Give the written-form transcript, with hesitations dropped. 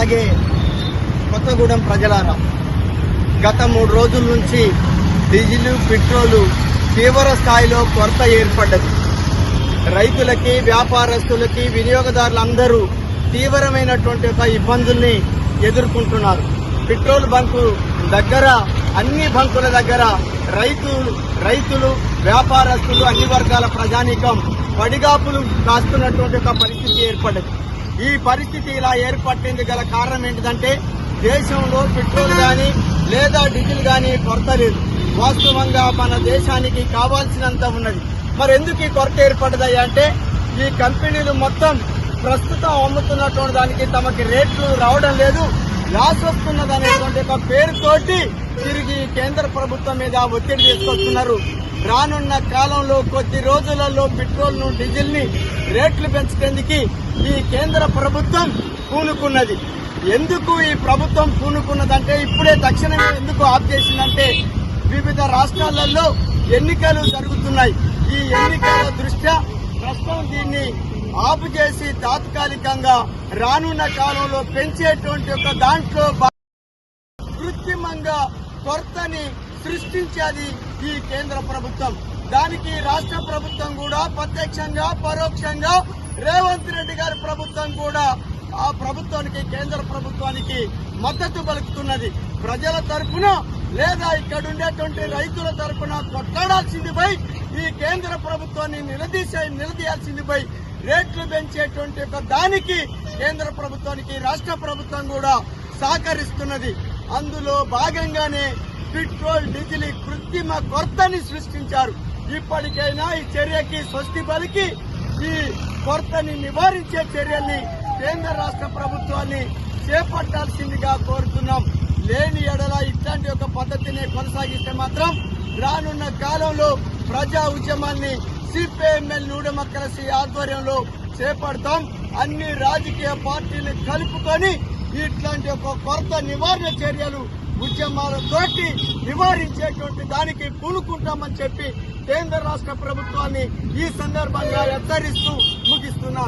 అలాగే కొత్తగూడెం ప్రజలారా, గత 3 రోజుల నుంచి డీజిల్, పెట్రోలు తీవ్ర స్థాయిలో కొరత ఏర్పడ్డది. రైతులకి, వ్యాపారస్తులకి, వినియోగదారులందరూ తీవ్రమైనటువంటి ఒక ఇబ్బందుల్ని ఎదుర్కొంటున్నారు. పెట్రోల్ బంకు దగ్గర, అన్ని బంకుల దగ్గర రైతులు, వ్యాపారస్తులు, అన్ని వర్గాల ప్రజానీకం పడిగాపులు కాస్తున్నటువంటి ఒక పరిస్థితి ఏర్పడ్డది. ఈ పరిస్థితి ఇలా ఏర్పడింది గల కారణం ఏంటిదంటే, దేశంలో పెట్రోల్ కానీ లేదా డీజిల్ కానీ కొరత లేదు. వాస్తవంగా మన దేశానికి కావాల్సినంత ఉన్నది. మరి ఎందుకు ఈ కొరత ఏర్పడ్డదయ్యా అంటే, ఈ కంపెనీలు మొత్తం ప్రస్తుతం అమ్ముతున్నటువంటి దానికి తమకి రేట్లు రావడం లేదు, లాస్ వస్తున్నదనేటువంటి ఒక పేరుతోటి తిరిగి కేంద్ర ప్రభుత్వం మీద ఒత్తిడి తీసుకొస్తున్నారు. రానున్న కాలంలో కొద్ది రోజులలో పెట్రోల్ ను, డీజిల్ ని రేట్లు పెంచడానికి ఈ కేంద్ర ప్రభుత్వం పూనుకున్నది. ఎందుకు ఈ ప్రభుత్వం పూనుకున్నదంటే, ఇప్పుడే తక్షణమే ఎందుకు ఆఫ్ చేసిందంటే, వివిధ రాష్ట్రాలలో ఎన్నికలు జరుగుతున్నాయి. ఈ ఎన్నికల దృష్ట్యా ప్రస్తుతం దీన్ని ఆపు చేసి తాత్కాలికంగా రానున్న కాలంలో పెంచేటువంటి ఒక దాంట్లో కృత్రిమంగా కొరతని సృష్టించేది ఈ కేంద్ర ప్రభుత్వం. దానికి రాష్ట్ర ప్రభుత్వం కూడా ప్రత్యక్షంగా, పరోక్షంగా రేవంత్ రెడ్డి గారి ప్రభుత్వం కూడా ఆ ప్రభుత్వానికి, కేంద్ర ప్రభుత్వానికి మద్దతు పలుకుతున్నది. ప్రజల తరఫున లేదా ఇక్కడ ఉండేటువంటి రైతుల తరఫున కొట్లాడాల్సింది పోయి ఈ కేంద్ర ప్రభుత్వాన్ని నిలదీయాల్సింది పోయి రేట్లు పెంచేటువంటి ఒక దానికి కేంద్ర ప్రభుత్వానికి రాష్ట్ర ప్రభుత్వం కూడా సహకరిస్తున్నది. అందులో భాగంగానే పెట్రోల్, డీజిల్ కృత్రిమ కొరతని సృష్టించారు. ఇప్పటికైనా ఈ చర్యకి స్వస్తి పలికి ఈ కొరతని నివారించే చర్యల్ని కేంద్ర రాష్ట్ర ప్రభుత్వాన్ని చేపట్టాల్సిందిగా కోరుతున్నాం. లేని ఎడల ఇట్లాంటి ఒక పద్ధతిని కొనసాగిస్తే మాత్రం రానున్న కాలంలో ప్రజా ఉద్యమాన్ని సిపిఎంఎల్ న్యూ డెమోక్రసీ ఆధ్వర్యంలో చేపడతాం. అన్ని రాజకీయ పార్టీలు కలుపుకొని ఇట్లాంటి ఒక కొరత నివారణ చర్యలు, ఉద్యమాలతోటి నివారించేటువంటి దానికి పూనుకుంటామని చెప్పి కేంద్ర రాష్ట్ర ప్రభుత్వాన్ని ఈ సందర్భంగా హెచ్చరిస్తూ ముగిస్తున్నాను.